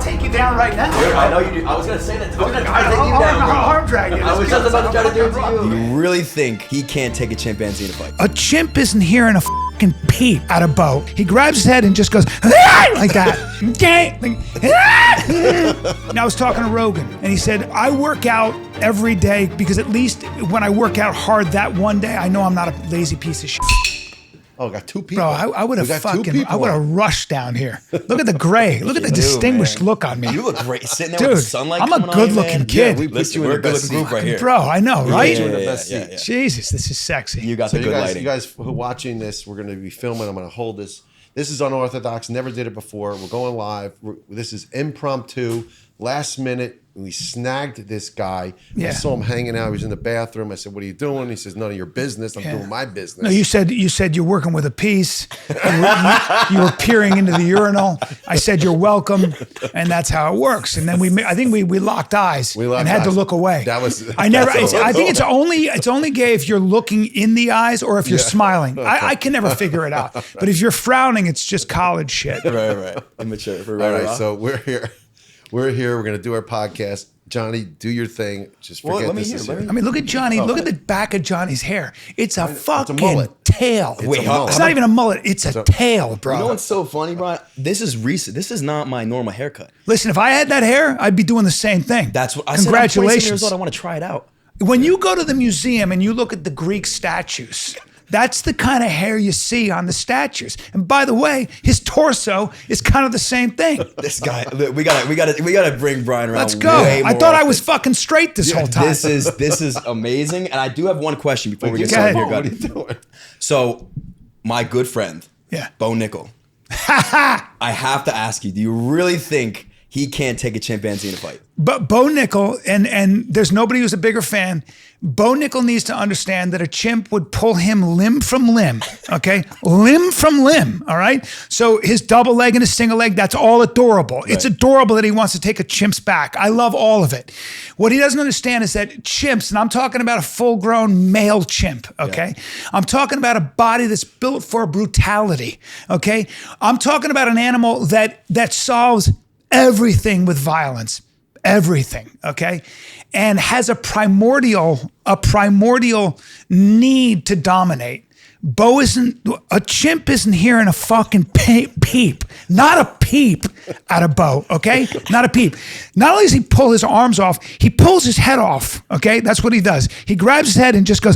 take you down right now. Dude, I know you do. I was gonna say that. I was gonna try to take you I'll down, bro. arm drag you. I was just about to try to do it to you. You really think he can't take a chimpanzee in a fight? A chimp isn't hearing a fucking peep at a bow. He grabs his head and just goes like that. Now I was talking to Rogan, and he said, I work out every day because at least when I work out hard that one day, I know I'm not a lazy piece of shit. Oh, I got two people. Bro, I would have rushed down here. Look at the gray. Look at the distinguished look on me. You look great sitting there Dude, with the sunlight I'm a coming good-looking on you, man. kid. Yeah, we put you in a good-looking group right here. Bro, I know, right? Yeah. Jesus, this is sexy. You got the good lighting. You guys who are watching this, we're going to be filming. I'm going to hold this. This is unorthodox. Never did it before. We're going live. This is impromptu. Last minute, we snagged this guy. Yeah. I saw him hanging out. He was in the bathroom. I said, "What are you doing?" He says, "None of your business. I'm doing my business." No, you said you're working with a piece. You were peering into the urinal. I said you're welcome, and that's how it works. And then I think we locked eyes and had to look away. That was. I think it's only gay if you're looking in the eyes or if you're smiling. I can never figure it out. But if you're frowning, it's just college shit. Right. Immature. All right, so we're here. We're going to do our podcast. Johnny, do your thing. Just forget this is here. I mean, look at Johnny. Look at the back of Johnny's hair. It's a fucking mullet. tail. It's not even a mullet. It's a tail, bro. You know what's so funny, Brian? This is recent. This is not my normal haircut. Listen, if I had that hair, I'd be doing the same thing. That's what I said. Congratulations. I'm 27 years old. I want to try it out. When you go to the museum and you look at the Greek statues, that's the kind of hair you see on the statues. And by the way, his torso is kind of the same thing. This guy, we gotta bring Brian around. Let's go. I thought I was fucking straight this whole time. This is amazing. And I do have one question before we get started here, What are you doing? So, my good friend, Bo Nickel. I have to ask you, do you really think he can't take a chimpanzee in a fight? But Bo Nickel, and there's nobody who's a bigger fan, Bo Nickel needs to understand that a chimp would pull him limb from limb, okay? Limb from limb, all right? So his double leg and his single leg, that's all adorable. Right. It's adorable that he wants to take a chimp's back. I love all of it. What he doesn't understand is that chimps, and I'm talking about a full-grown male chimp, okay? Yeah. I'm talking about a body that's built for brutality, okay? I'm talking about an animal that solves everything with violence. Everything, okay? And has a primordial need to dominate. A chimp isn't hearing a fucking peep, not a peep at a bow, okay? Not a peep. Not only does he pull his arms off, he pulls his head off, okay? That's what he does. He grabs his head and just goes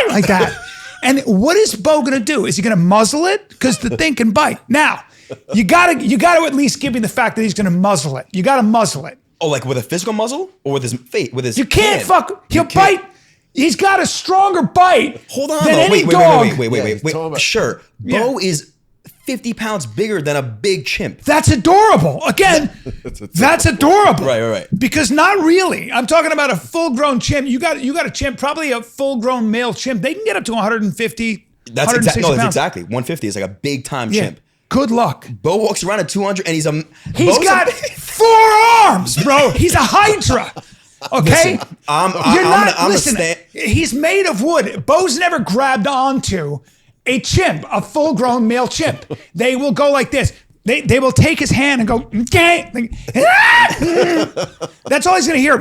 like that. And what is Bo gonna do? Is he gonna muzzle it? Because the thing can bite. Now, you gotta at least give me the fact that he's gonna muzzle it. You gotta muzzle it. Oh, like with a physical muzzle or with his face? With his You can't hand? He'll bite. He's got a stronger bite. Hold on, than any dog. Wait. Sure, Bo is 50 pounds bigger than a big chimp. That's adorable. Again, that's adorable. Right. Because not really. I'm talking about a full-grown chimp. You got a chimp, probably a full-grown male chimp. They can get up to 150. That's exactly 150 is like a big time chimp. Good luck. Bo walks around at 200 and he's got 4 arms, bro. He's a hydra. Okay? Listen, he's made of wood. Bo's never grabbed onto a chimp, a full-grown male chimp. They will go like this. They will take his hand and go, that's all he's going to hear.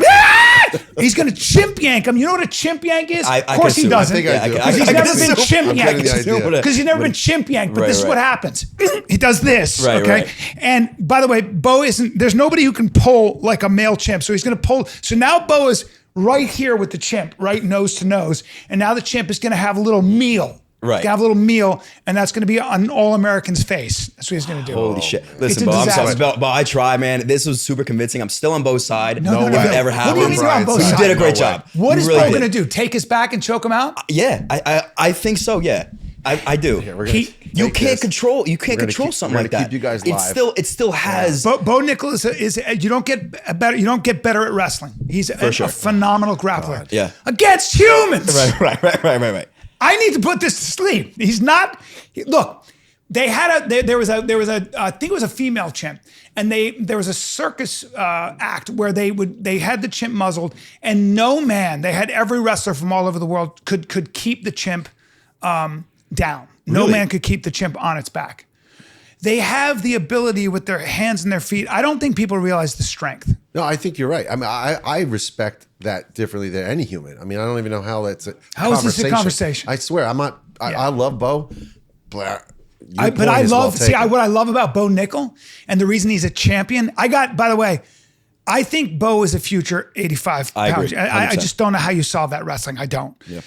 He's going to chimp yank him. You know what a chimp yank is? Of course he doesn't. Because he's never been chimp yanked. Because he's never been chimp yanked. But this is what happens. He does this, okay? And by the way, there's nobody who can pull like a male chimp. So he's going to pull. So now Bo is right here with the chimp, right nose to nose. And now the chimp is going to have a little meal. Right. He's gonna have a little meal, and that's going to be on all American's face. That's what he's going to do. Holy shit. Listen, Bo, I'm sorry. Bo, I try, man. This was super convincing. I'm still on Bo's side. No. If it ever happened. What do you mean you're on Bo's side? You did a great job. What is Bo going to do? Take his back and choke him out? Yeah, I think so, yeah. I do. You can't control something like that. Keep you guys live. It still has. Bo Nickel is you don't get better at wrestling. He's a phenomenal grappler. Yeah. Against humans. Right. I need to put this to sleep. He's not. Look, there was a I think it was a female chimp, and there was a circus act where they had the chimp muzzled, and they had every wrestler from all over the world could keep the chimp down. No man could keep the chimp on its back. they have the ability with their hands and their feet. I don't think people realize the strength. No, I think you're right. I mean, I respect that differently than any human. I mean, I don't even know how that's a How is this a conversation? I swear, I'm not. I love Bo, but what I love about Bo Nickel, and the reason he's a champion. By the way, I think Bo is a future 85 pounds. I just don't know how you solve that wrestling. I don't. Yeah.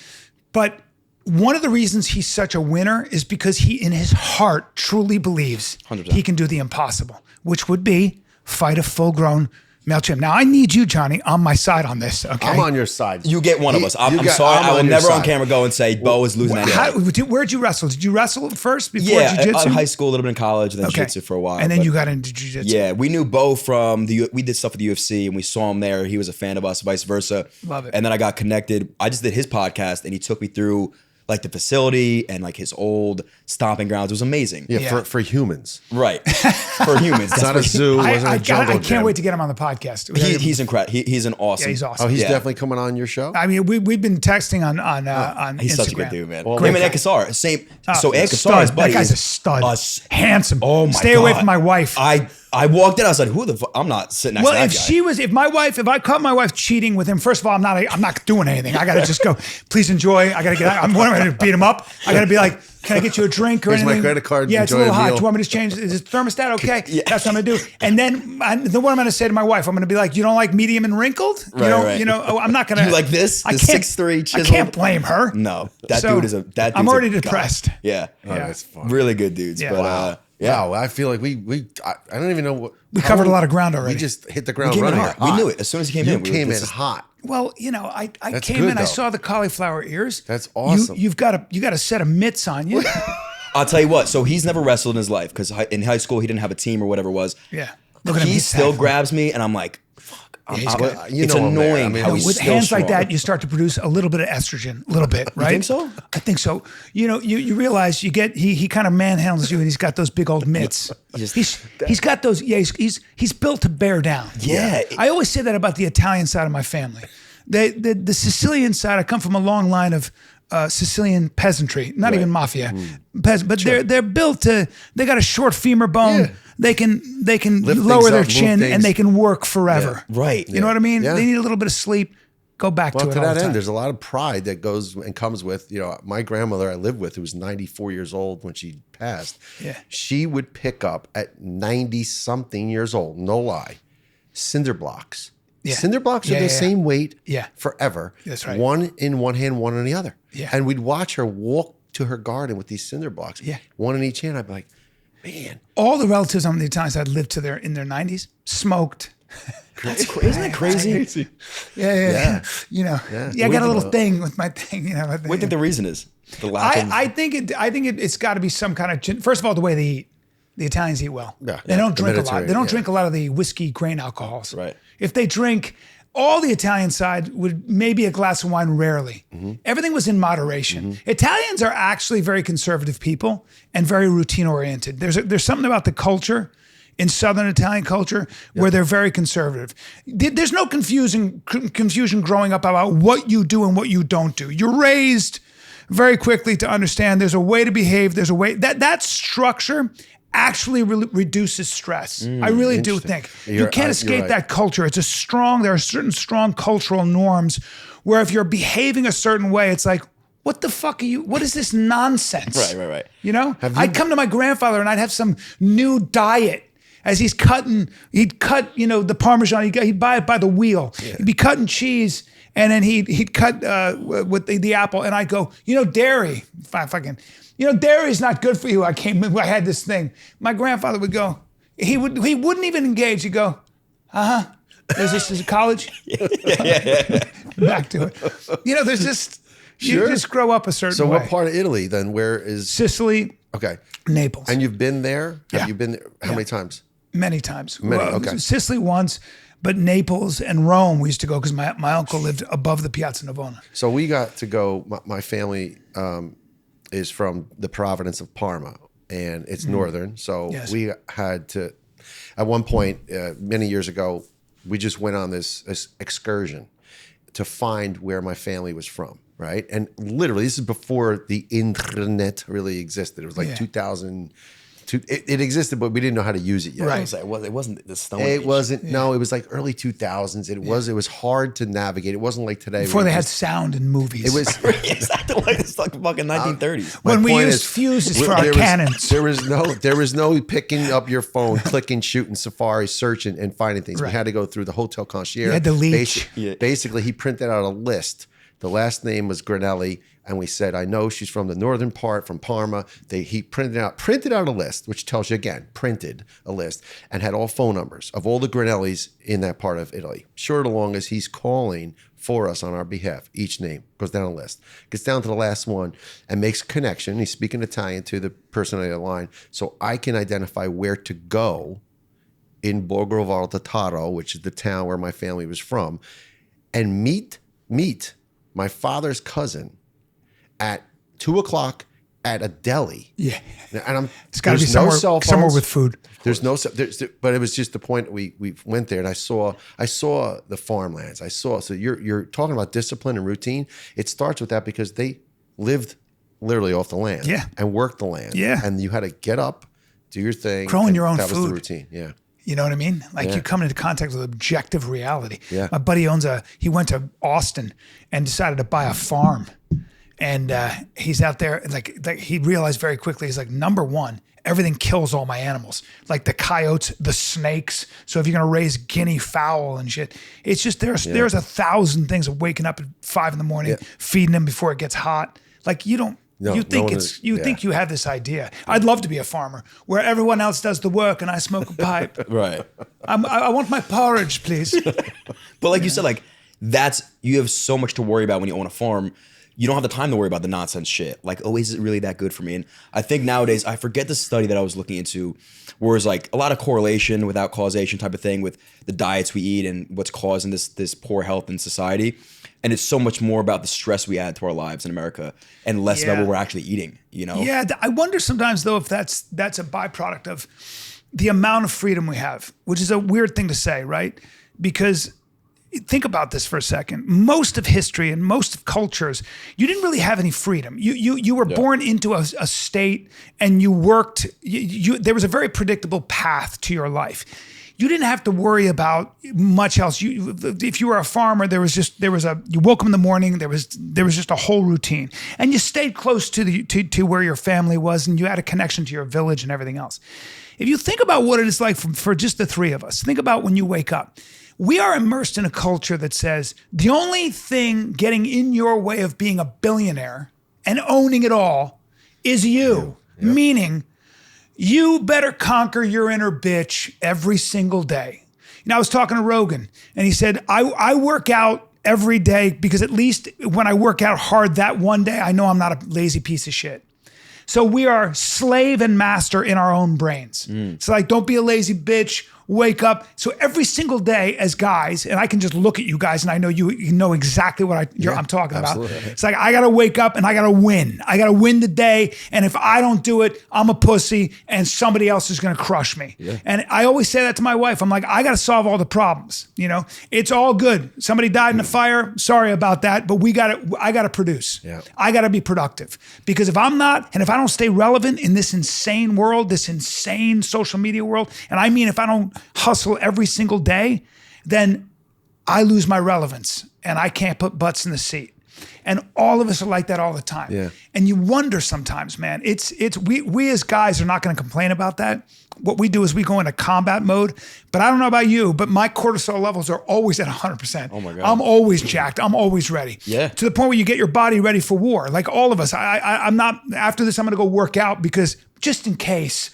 But one of the reasons he's such a winner is because he, in his heart, truly believes 100%. he can do the impossible, which would be fight a full-grown male champ. Now, I need you, Johnny, on my side on this, okay? I'm on your side. You get one of us. I'm sorry. I will never on camera go and say Bo is losing that. Where'd you wrestle? Did you wrestle first before Jiu-Jitsu? Jiu-Jitsu? High school, a little bit in college, and then Jiu-Jitsu for a while. And then you got into Jiu-Jitsu. Yeah, we knew Bo from we did stuff with the UFC, and we saw him there. He was a fan of us, vice versa. Love it. And then I got connected. I just did his podcast, and he took me through like the facility and like his old stomping grounds. It was amazing. Yeah. For humans. Right. For humans. It's not a zoo. It wasn't a jungle I can't wait to get him on the podcast. He's incredible. He's an awesome. Yeah, he's awesome. Oh, he's definitely coming on your show? I mean, we've been texting on He's Instagram. such a good dude, man. Well, Him and Ed Kassar, same. So Ed Kassar, stud. his buddy, That guy's a stud. Handsome. Oh my Stay God. away from my wife. I walked in. I was like, "Who the fuck? I'm not sitting next to that guy." If I caught my wife cheating with him, first of all, I'm not doing anything. I got to just go, please enjoy. I got to get out. I'm going to beat him up. I got to be like, can I get you a drink or Here's anything? my credit card. Yeah, it's a Enjoy little a hot. meal. Do you want me to change? Is the thermostat okay? Yeah. That's what I'm going to do. And then what I'm going to say to my wife, I'm going to be like, you don't like medium and wrinkled? Right. I'm not going to. You like this? The 6'3" chiseled? I can't blame her. No, that dude is a. That dude's I'm already a depressed. God. Yeah. That's fun. Really good dudes. Yeah. But Wow. Yeah, I feel like I don't even know what. We covered a lot of ground already. We just hit the ground came in running. hot. We knew it as soon as he came in. You came in hot. Well, I That's came good, in. I though. saw the cauliflower ears. That's awesome. You've got a set of mitts on you. I'll tell you what. So he's never wrestled in his life because in high school he didn't have a team or whatever it was. Yeah. Look at him. He He's still fat. grabs me, and I'm like, "Fuck." he's good. You It's know him there. annoying I mean, how no, he's With still hands like strong. that, you start to produce a little bit of estrogen, a little bit, right? think so? I think so. You realize you get he kind of manhandles you, and he's got those big old mitts. He's got those. Yeah, he's built to bear down. Yeah. I always say that about the Italian side of my family. The Sicilian side, I come from a long line of Sicilian peasantry, not even mafia, but they're built to. They got a short femur bone. Yeah. They can Lift lower things their up, move chin, things. and they can work forever. Right. You know what I mean? Yeah. They need a little bit of sleep. Go back Well, to it to all that the time. end, there's a lot of pride that goes and comes with, my grandmother I lived with, who was 94 years old when she passed. Yeah. She would pick up at 90 something years old, no lie, cinder blocks. Yeah. Cinder blocks are the same weight forever. That's right. One in one hand, one in the other. Yeah. And we'd watch her walk to her garden with these cinder blocks. Yeah. One in each hand. I'd be like, man. All the relatives on the Italian side lived in their 90s, smoked. That's crazy. Isn't that crazy? Yeah. I got a little know. thing with my thing. What do you think the reason is? The lack of. I think it's got to be some kind of. First of all, the way they eat. The Italians eat well. Yeah. They don't The drink a lot. Mediterranean, They don't yeah. drink a lot of the whiskey grain alcohols. Right. If they drink, all the Italian side would maybe a glass of wine rarely. Everything was in moderation. Italians are actually very conservative people and very routine oriented. There's something about the culture in Southern Italian culture where they're very conservative. There's no confusion growing up about what you do and what you don't do. You're raised very quickly to understand there's a way to behave. There's a way that structure actually reduces stress. I really do think. You can't escape right. that culture. There are certain strong cultural norms where if you're behaving a certain way, it's like, what the fuck are you? What is this nonsense? Right. I'd come to my grandfather and I'd have some new diet as he'd cut, the Parmesan, he'd buy it by the wheel. Yeah. He'd be cutting cheese and then he'd cut with the apple and I'd go, dairy, dairy's not good for you. I had this thing. My grandfather would go, he wouldn't even engage. He'd go, Is this college? Back to it. There's just, you just grow up a certain way. So what part of Italy then? Where is Sicily? Okay. Naples. And you've been there? Yeah. Have you been there? How many times? Many times. Okay. Sicily once, but Naples and Rome we used to go because my uncle lived above the Piazza Navona. So we got to go, my family is from the Province of Parma, and it's northern. So we had to, at one point, many years ago, we just went on this excursion to find where my family was from, right? And literally, this is before the internet really existed. It was like 2000, It existed, but we didn't know how to use it yet. Right. It wasn't the Stone It Age. wasn't. No, it was like early 2000s. It was hard to navigate. It wasn't like today. Before they had sound in movies. It was. Exactly like it's like fucking 1930s. when we point used is, fuses for our there cannons. There was no picking up your phone, clicking, shooting, Safari, searching, and finding things. Right. We had to go through the hotel concierge. You had to leech. Basically, he printed out a list. The last name was Granelli, and we said, I know she's from the northern part, from Parma. He printed out a list, which tells you again, printed a list, and had all phone numbers of all the Granellis in that part of Italy. Short or long as he's calling for us on our behalf, each name goes down a list, gets down to the last one, and makes a connection. He's speaking Italian to the person on the other line, so I can identify where to go in Borgo Valdataro, which is the town where my family was from, and meet my father's cousin at 2:00 at a deli. Yeah. And it's got to be somewhere with food. There's no, but it was just the point we went there, and I saw the farmlands. So you're talking about discipline and routine. It starts with that because they lived literally off the land, and worked the land, and you had to get up, do your thing, growing your own that food. That was the routine, yeah. You know what I mean? Like you come into contact with objective reality. Yeah. My buddy he went to Austin and decided to buy a farm. And he's out there, like he realized very quickly, he's like, number one, everything kills all my animals. Like the coyotes, the snakes. So if you're going to raise guinea fowl and shit, it's just, there's 1,000 things of waking up at 5 a.m, feeding them before it gets hot. Like you don't, think you have this idea. I'd love to be a farmer where everyone else does the work and I smoke a pipe. Right. I want my porridge, please. But like you said, like you have so much to worry about when you own a farm. You don't have the time to worry about the nonsense shit. Like, oh, is it really that good for me? And I think nowadays, I forget the study that I was looking into, where it's like a lot of correlation without causation type of thing with the diets we eat and what's causing this poor health in society. And it's so much more about the stress we add to our lives in America and less about what we're actually eating, you know? Yeah, I wonder sometimes, though, if that's a byproduct of the amount of freedom we have, which is a weird thing to say, right? Because think about this for a second. Most of history and most of cultures, you didn't really have any freedom. You were born into a state and you worked. There was a very predictable path to your life. You didn't have to worry about much else. If you were a farmer, you woke up in the morning. There was just a whole routine, and you stayed close to where your family was, and you had a connection to your village and everything else. If you think about what it is like for just the three of us, think about when you wake up. We are immersed in a culture that says the only thing getting in your way of being a billionaire and owning it all is you. Yep. Meaning, you better conquer your inner bitch every single day. You know, I was talking to Rogan, and he said, I work out every day because at least when I work out hard that one day, I know I'm not a lazy piece of shit. So we are slave and master in our own brains. It's like, don't be a lazy bitch. Wake up. So every single day as guys, and I can just look at you guys and I know you know exactly what I'm talking absolutely. about. It's like, I got to wake up and I got to win. I got to win the day. And if I don't do it, I'm a pussy and somebody else is going to crush me. Yeah. And I always say that to my wife. I'm like, I got to solve all the problems. You know, it's all good. Somebody died in a fire. Sorry about that. But I got to produce. Yeah. I got to be productive, because if I'm not, and if I don't stay relevant in this insane world, this insane social media world, and I mean, if I don't hustle every single day, then I lose my relevance and I can't put butts in the seat. And all of us are like that all the time. Yeah. And you wonder sometimes, man, we as guys are not going to complain about that. What we do is we go into combat mode. But I don't know about you, but my cortisol levels are always at 100%. Oh my God. I'm always jacked. I'm always ready. Yeah. To the point where you get your body ready for war. Like all of us. I'm not, after this, I'm going to go work out because just in case,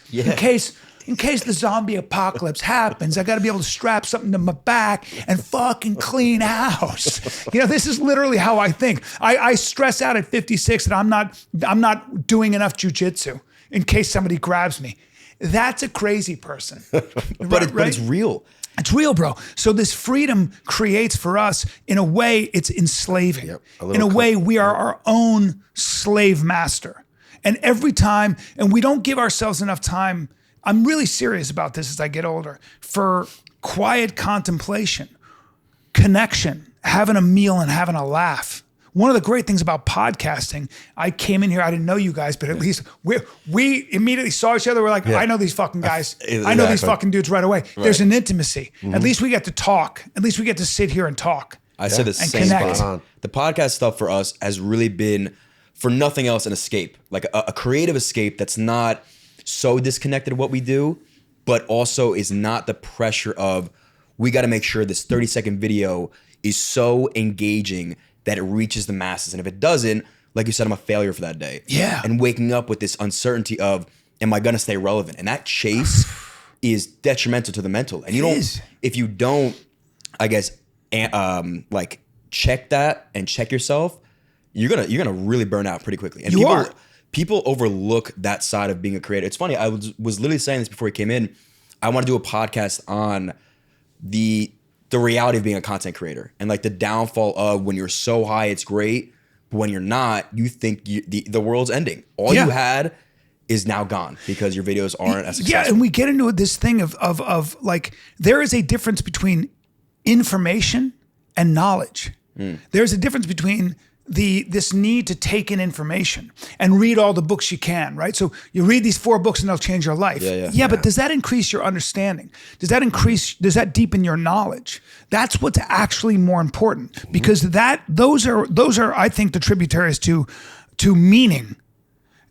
in case the zombie apocalypse happens, I got to be able to strap something to my back and fucking clean house. You know, this is literally how I think. I stress out at 56 that I'm not doing enough jiu-jitsu in case somebody grabs me. That's a crazy person. But it's real. It's real, bro. So this freedom creates for us, in a way, it's enslaving. Yep, in a way, we are our own slave master. And every time, and we don't give ourselves enough time. I'm really serious about this as I get older, for quiet contemplation, connection, having a meal and having a laugh one of the great things about podcasting, I came in here, I didn't know you guys, but at least we immediately saw each other. We're like, I know these fucking guys. I know these fucking dudes right away. Right. There's an intimacy. At least we get to talk. At least we get to sit here and talk. I said the same thing. The podcast stuff for us has really been, for nothing else, an escape. Like a creative escape that's not so disconnected of what we do, but also is not the pressure of, we got to make sure this 30-second video is so engaging that it reaches the masses. And if it doesn't, like you said, I'm a failure for that day. Yeah. And waking up with this uncertainty of, am I going to stay relevant? And that chase is detrimental to the mental. And if you don't, I guess, like check that and check yourself, you're gonna really burn out pretty quickly. And people overlook that side of being a creator. It's funny. I was literally saying this before he came in. I want to do a podcast on the reality of being a content creator and like the downfall of when you're so high, it's great, but when you're not, you think the world's ending. All you had is now gone because your videos aren't as successful. Yeah, and we get into this thing of like, there is a difference between information and knowledge. There's a difference between this need to take in information and read all the books you can, right? So you read these 4 books and they'll change your life. Yeah, but does that increase your understanding? Does that deepen your knowledge? That's what's actually more important, because those are I think the tributaries to meaning.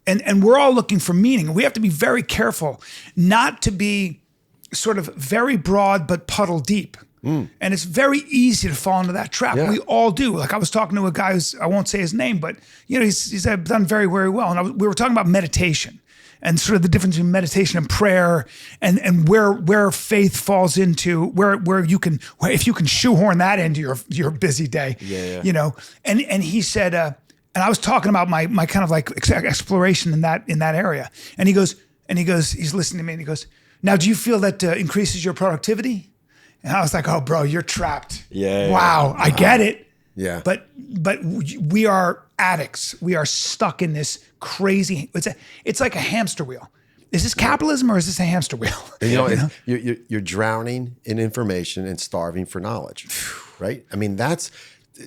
And we're all looking for meaning. We have to be very careful not to be sort of very broad but puddle deep. And it's very easy to fall into that trap. We all do. Like I was talking to a guy I won't say his name, but he's done very, very well. And we were talking about meditation and sort of the difference between meditation and prayer, and where faith falls into where you can, if you can shoehorn that into your busy day, And he said, and I was talking about my kind of like exploration in that area, and he goes, he's listening to me, and he goes, now do you feel that increases your productivity? And I was like, oh, bro, you're trapped. Wow, I get it. Yeah. But we are addicts. We are stuck in this crazy, it's like a hamster wheel. Is this capitalism or is this a hamster wheel? And you're drowning in information and starving for knowledge, right? I mean, that's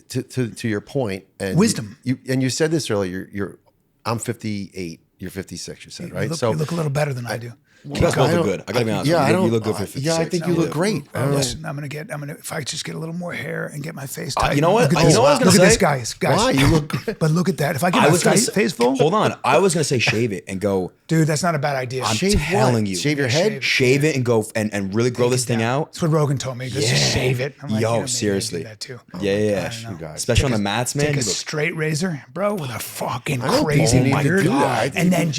to your point. And wisdom. You said this earlier, I'm 58, you're 56, you said, right? You look a little better than I do. You guys both look good. I gotta be honest. Yeah, you look good for 56. Yeah, I think you look great. Listen, if I just get a little more hair and get my face tight. You know what? Look at this, guys. Why? You look But look at that. If I get my face full. Hold on. I was gonna say shave it and go. Dude, that's not a bad idea. I'm telling you. Shave your head? Shave it and go and really grow this thing out. That's what Rogan told me. Just shave it. I'm like, seriously. I do that too. Yeah. Especially on the mats, man. Take a straight razor, bro, with a fucking crazy beard. And then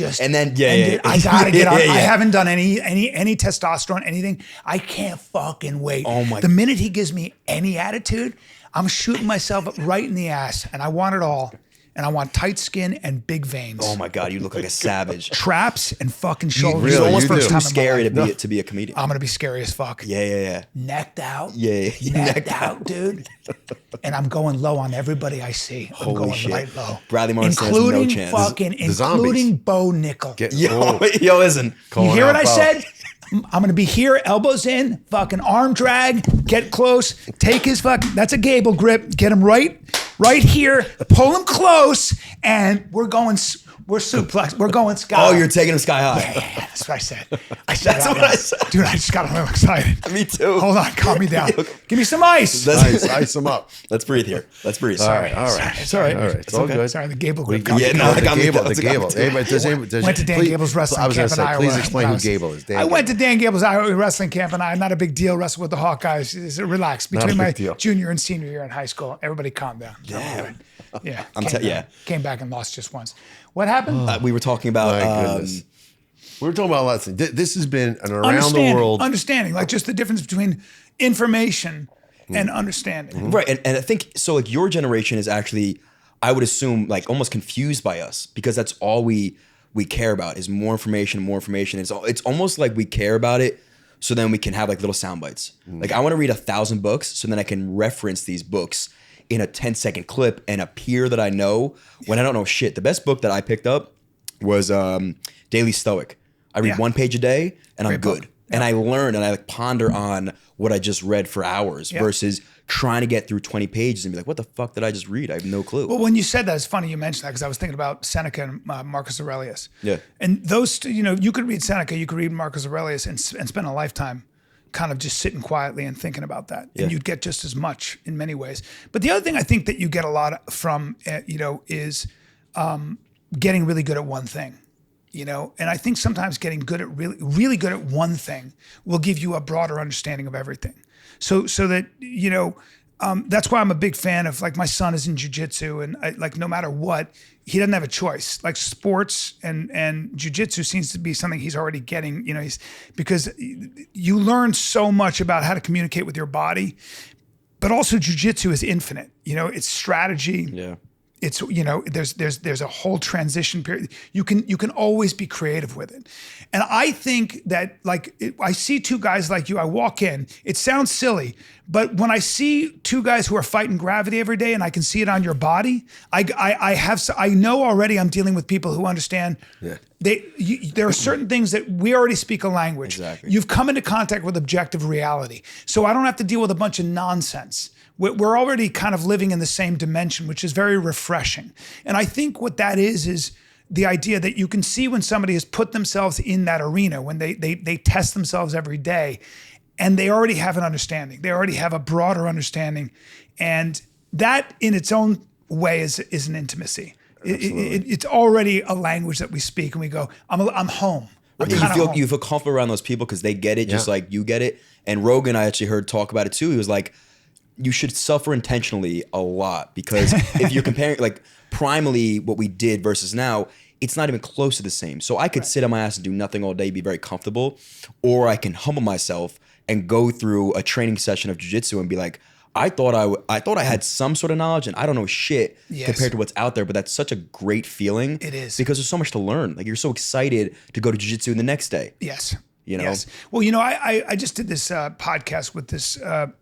I gotta get on. I haven't done any testosterone, anything. I can't fucking wait. Oh my! The minute he gives me any attitude, I'm shooting myself right in the ass, and I want it all. And I want tight skin and big veins. Oh my God, you look like a savage. Traps and fucking shoulders. You're almost too scary to be a comedian. I'm gonna be scary as fuck. Yeah. Necked out. Yeah. Necked out, dude. And I'm going low on everybody I see. I'm going right low. Bradley Martin stands no chance. Including Bo Nickel. Yo, listen. You hear what I said? I'm going to be here, elbows in, fucking arm drag, get close, take his that's a Gable grip, get him right here, pull him close, and we're suplex, we're going sky high. Oh, you're taking him sky high. Yeah, that's what I said. That's what I said. Dude, I just got a little excited. Me too. Hold on, calm me down. Give me some ice. Ice him up. Let's breathe here. Let's breathe. All right. It's all right. It's all good. Sorry, the Gable grip. The Gable. Went to Dan Gable's wrestling camp in Iowa. Please explain who Gable is. I went to Dan Gable's Iowa wrestling camp, and not a big deal. Wrestle with the Hawkeyes. Relax. Between my junior and senior year in high school, everybody calm down. Yeah. Came back and lost just once. What happened? We were talking about. My goodness. We were talking about lots of things. This has been an around the world. Understanding, like just the difference between information and understanding. Right. And I think, so like your generation is actually, I would assume, like almost confused by us, because that's all we care about is more information. It's almost like we care about it so then we can have like little sound bites. Like I want to read 1,000 books so then I can reference these books in a 10-second clip and appear that I know when I don't know shit. The best book that I picked up was Daily Stoic. I read one page a day and I'm good. And I learn and I like ponder on what I just read for hours versus trying to get through 20 pages and be like, what the fuck did I just read? I have no clue. Well, when you said that, it's funny you mentioned that because I was thinking about Seneca and Marcus Aurelius. Yeah. And those, you could read Seneca, you could read Marcus Aurelius and spend a lifetime kind of just sitting quietly and thinking about that. And you'd get just as much in many ways. But the other thing I think that you get a lot from, is getting really good at one thing. And I think sometimes getting good at really good at one thing will give you a broader understanding of everything. So that, that's why I'm a big fan of, like, my son is in jiu-jitsu, and no matter what, he doesn't have a choice. Like, sports and jiu-jitsu seems to be something he's already getting, because you learn so much about how to communicate with your body, but also jiu-jitsu is infinite. It's strategy. Yeah. It's, there's a whole transition period. You can always be creative with it. And I think that, I see two guys like you, I walk in, it sounds silly, but when I see two guys who are fighting gravity every day and I can see it on your body, I know already I'm dealing with people who understand. Yeah. There are certain things that we already speak a language. Exactly. You've come into contact with objective reality. So I don't have to deal with a bunch of nonsense. We're already kind of living in the same dimension, which is very refreshing. And I think what that is the idea that you can see when somebody has put themselves in that arena, when they test themselves every day, and they already have an understanding. They already have a broader understanding. And that in its own way is an intimacy. It's already a language that we speak, and we go, I'm home. You feel comfortable around those people because they get it just like you get it. And Rogan, I actually heard talk about it too. He was like, you should suffer intentionally a lot, because if you're comparing, like, primally what we did versus now, it's not even close to the same. So I could sit on my ass and do nothing all day, be very comfortable, or I can humble myself and go through a training session of jiu-jitsu and be like, I thought I had some sort of knowledge and I don't know shit compared to what's out there, but that's such a great feeling. It is. Because there's so much to learn. Like, you're so excited to go to jiu-jitsu the next day. Yes. Yes. Well, I just did this podcast with this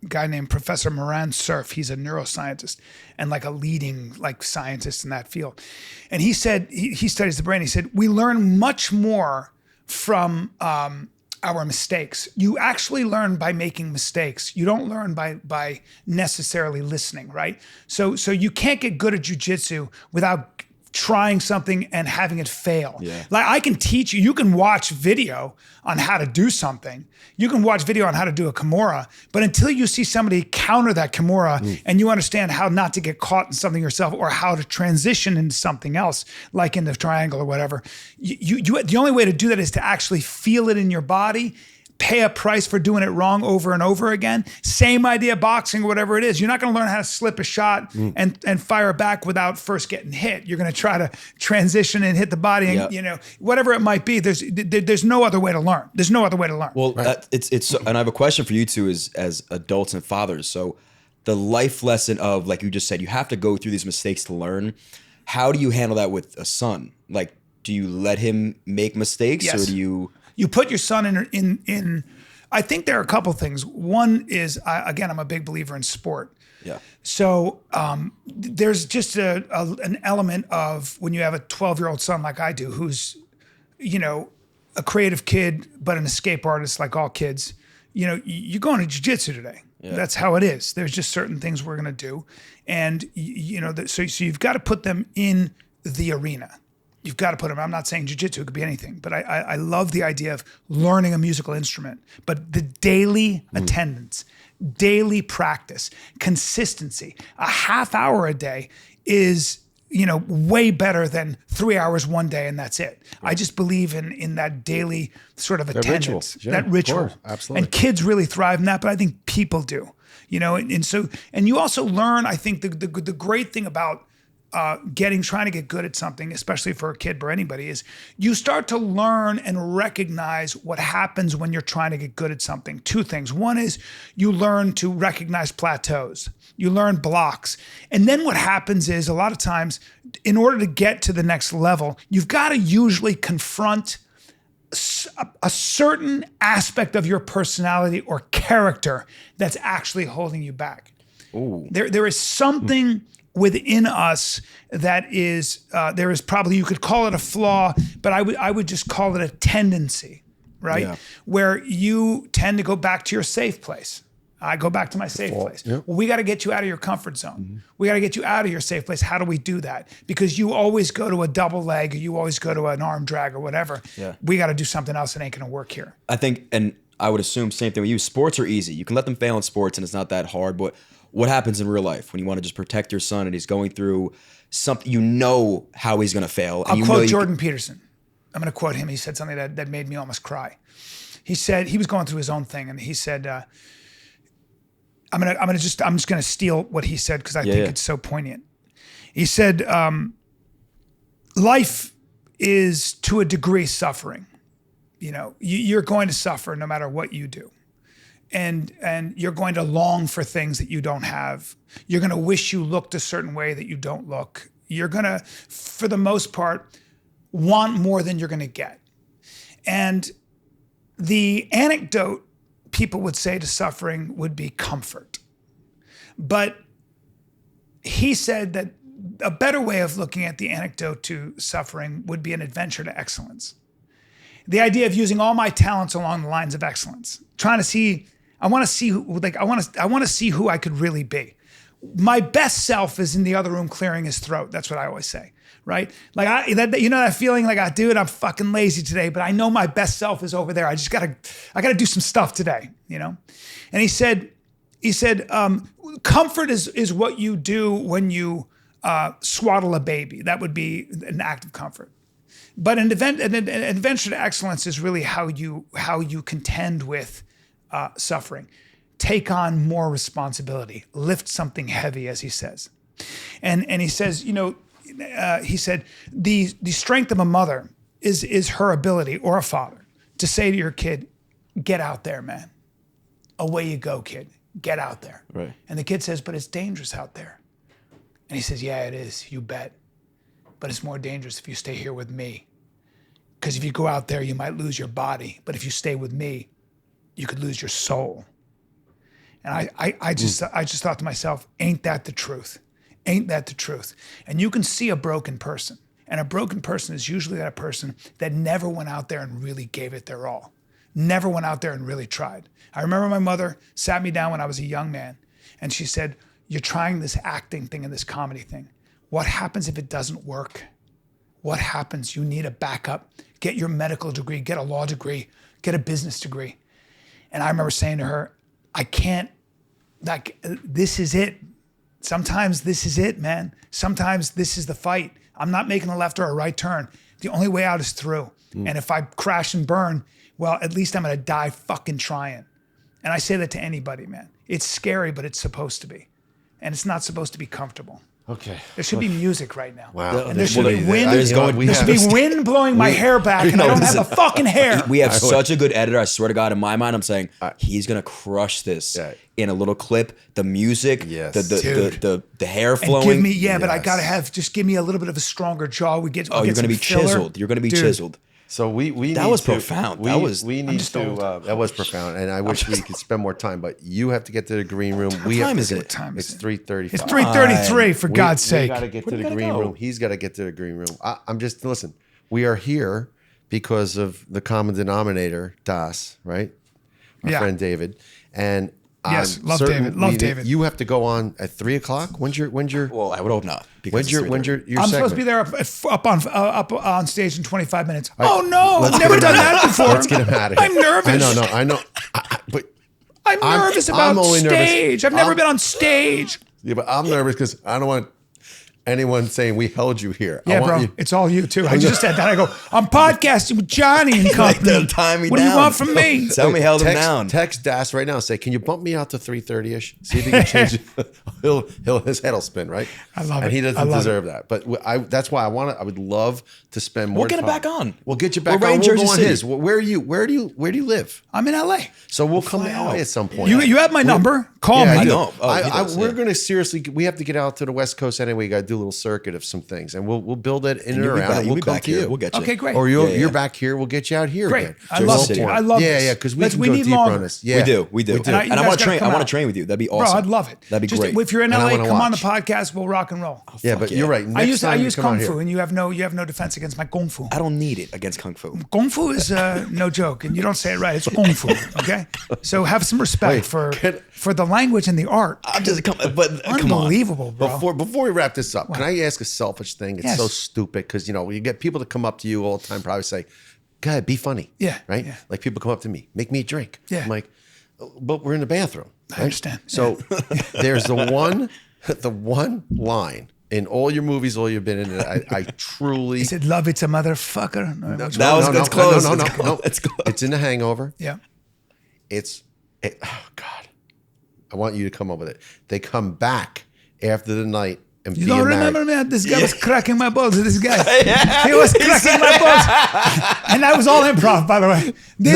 guy named Professor Moran Cerf. He's a neuroscientist and like a leading scientist in that field. And he said, he studies the brain. He said, we learn much more from our mistakes. You actually learn by making mistakes. You don't learn by necessarily listening, right? So you can't get good at jiu-jitsu without trying something and having it fail. Yeah. Like, I can teach you, you can watch video on how to do something. You can watch video on how to do a Kimura, but until you see somebody counter that Kimura and you understand how not to get caught in something yourself, or how to transition into something else, like in the triangle or whatever, the only way to do that is to actually feel it in your body, pay a price for doing it wrong over and over again. Same idea, boxing or whatever it is. You're not going to learn how to slip a shot and fire back without first getting hit. You're going to try to transition and hit the body, and whatever it might be. There's no other way to learn. There's no other way to learn. Well, it's and I have a question for you two as adults and fathers. So the life lesson of, like you just said, you have to go through these mistakes to learn. How do you handle that with a son? Like, do you let him make mistakes, or do you? You put your son in. I think there are a couple things. One is, again, I'm a big believer in sport. Yeah. So there's just an element of, when you have a 12-year-old son like I do, who's, a creative kid, but an escape artist like all kids, you're going to jiu-jitsu today. Yeah. That's how it is. There's just certain things we're going to do. And, so you've got to put them in the arena. You've got to put them. I'm not saying jiu-jitsu, it could be anything, but I love the idea of learning a musical instrument, but the daily attendance, daily practice, consistency, a half hour a day is, way better than 3 hours one day and that's it. I just believe in that daily sort of attendance, that ritual. Absolutely. And kids really thrive in that, but I think people do, and you also learn, I think the great thing about trying to get good at something, especially for a kid or anybody, is you start to learn and recognize what happens when you're trying to get good at something. Two things. One is you learn to recognize plateaus. You learn blocks. And then what happens is, a lot of times, in order to get to the next level, you've got to usually confront a certain aspect of your personality or character that's actually holding you back. Ooh. There is something within us that is, there is probably, you could call it a flaw, but I would just call it a tendency. right? Yeah. Where you tend to go back to your safe place. I go back to my safe place. Yep. Well, we got to get you out of your comfort zone. We got to get you out of your safe place. How do we do that? Because you always go to a double leg, or you always go to an arm drag or whatever. Yeah. We got to do something else that ain't going to work here. I think, and I would assume same thing with you. Sports are easy. You can let them fail in sports and it's not that hard. But what happens in real life when you want to just protect your son and he's going through something, you know how he's going to fail. And I'll you quote know Jordan Peterson. I'm going to quote him. He said something that made me almost cry. He said, he was going through his own thing, and he said, I'm just going to steal what he said because I think it's so poignant. He said, life is to a degree suffering. You know, you're going to suffer no matter what you do. And you're going to long for things that you don't have. You're going to wish you looked a certain way that you don't look. You're going to, for the most part, want more than you're going to get. And the anecdote people would say to suffering would be comfort. But he said that a better way of looking at the anecdote to suffering would be an adventure to excellence. The idea of using all my talents along the lines of excellence, trying to see, I want to see who I could really be. My best self is in the other room clearing his throat. That's what I always say, right? Like you know that feeling like, dude, I'm fucking lazy today, but I know my best self is over there. I gotta do some stuff today, you know? And he said, comfort is what you do when you swaddle a baby. That would be an act of comfort. But an adventure to excellence is really how you contend with suffering. Take on more responsibility, lift something heavy, as he says. And he says, you know, he said, the strength of a mother is her ability, or a father, to say to your kid, get out there, man. Away you go, kid. Get out there. Right. And the kid says, but it's dangerous out there. And he says, yeah, it is, you bet. But it's more dangerous if you stay here with me. Because if you go out there, you might lose your body. But if you stay with me, you could lose your soul. And I just thought to myself, ain't that the truth? Ain't that the truth? And you can see a broken person. And a broken person is usually that person that never went out there and really gave it their all. Never went out there and really tried. I remember my mother sat me down when I was a young man, and she said, you're trying this acting thing and this comedy thing. What happens if it doesn't work? What happens? You need a backup. Get your medical degree, get a law degree, get a business degree. And I remember saying to her, I can't, like, this is it. Sometimes this is it, man. Sometimes this is the fight. I'm not making a left or a right turn. The only way out is through. And if I crash and burn, well, at least I'm going to die fucking trying. And I say that to anybody, man. It's scary, but it's supposed to be. And it's not supposed to be comfortable. Okay. There should be music right now. Wow. And there should be wind. There should be wind blowing my hair back, and I don't have a fucking hair. We have such a good editor. I swear to God, in my mind, I'm saying he's gonna crush this in a little clip. The music, the hair flowing. And give me, but I gotta just give me a little bit of a stronger jaw. You're gonna be chiseled. You're gonna be chiseled. So we that was profound. That was profound, and I wish we could spend more time. But you have to get to the green room. What time is it? What time is It's it? 3:35. It's 3:33. For God's sake, we got to get to the green room. He's got to get to the green room. I'm just listen. We are here because of the common denominator, Das, right? My friend David, and yes, love David. Love David. You have to go on at 3:00. When's your? Well, I would hope not. When's your I'm segment? supposed to be there up on stage in 25 minutes. Oh no, I've never done that before. Let's get him out of here. I'm nervous. I know. But I'm nervous about stage. I've never been on stage. Yeah, but I'm nervous because I don't want anyone saying we held you here. Yeah, bro, it's all you too. I just said that. I go, I'm podcasting with Johnny and company. What do you want from me? Tell me held him down. Text Das right now and say, can you bump me out to 3:30ish? See if he can change it. His head will spin, right? I love it. And he doesn't deserve that. But that's why I would love to spend more time. We'll get it back on. We'll get you back We're on. right in We'll go on Jersey his. Where do you live? I'm in LA. So we'll come to LA at some point. You have my number. Call me. I know. We're going to seriously, we have to get out to the West Coast anyway. We got to do a little circuit of some things, and we'll build it in and You'll be around. back, And you'll we'll be come back to here. you. We'll get you. Okay, great. Or Yeah. you're back here. We'll get you out here Great. again. I love Jersey it. City. I love Yeah, this. yeah, because we can We go need deeper longer. on this. Yeah, We do. And you And I guys want to gotta train. come I want out. to train with you. That'd be Bro, awesome. I'd love it. That'd be Just great. if you're in And I LA, wanna come on the watch. podcast. We'll rock and roll. Yeah, Fuck but yeah. you're right. I Next use time you come kung out fu, here. and you have no defense against my kung fu. I don't need it against kung fu. Kung fu is no joke, and you don't say it right. It's kung fu. Okay, so have some respect for the language and the art. I'm just come on. Unbelievable, bro. Before we wrap this up, can I ask a selfish thing? It's Yes. so stupid because you get people to come up to you all the time, probably say, "Go ahead, be funny." Yeah, right. yeah. Like people come up to me, make me a drink. Yeah. I'm like, but we're in the bathroom. I understand. So there's the one line in all your movies, all you've been in. I truly. Is it love? It's a motherfucker. No, That's close. No. It's close. It's in The Hangover. Yeah. Oh God, I want you to come up with it. They come back after the night and You being don't remember, married. man? This guy was cracking my balls. This guy, he was cracking my balls, and that was all improv, by the way. This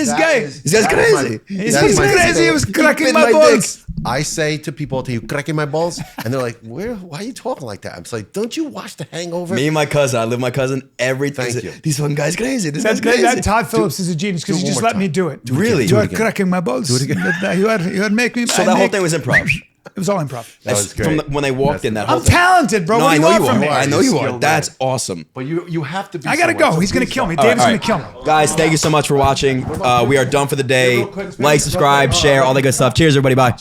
guy, This guy's crazy. he's crazy. He was cracking my balls. I say to people, "To you cracking my balls," and they're like, why are you talking like that?" I'm just like, "Don't you watch The Hangover?" Me and my cousin. I live with my cousin. Everything. Thank you. These fucking guys crazy. This guy's That crazy. Todd Phillips is a genius because do he it just one let more me time. do it. Really? You Do are it again. cracking my balls. Do it again. You are making me. So that whole thing was improv. It was all improv. was From great. when they walked in, that whole I'm thing. talented, bro. No, What do I you know want you from are. me? I know you are. Skilled That's man. awesome. But you have to be. I gotta somewhere, go. so He's gonna please kill me. don't. David's All gonna right. kill me. Guys, thank you so much for watching. We are done for the day. Like, subscribe, share, all that good stuff. Cheers, everybody. Bye.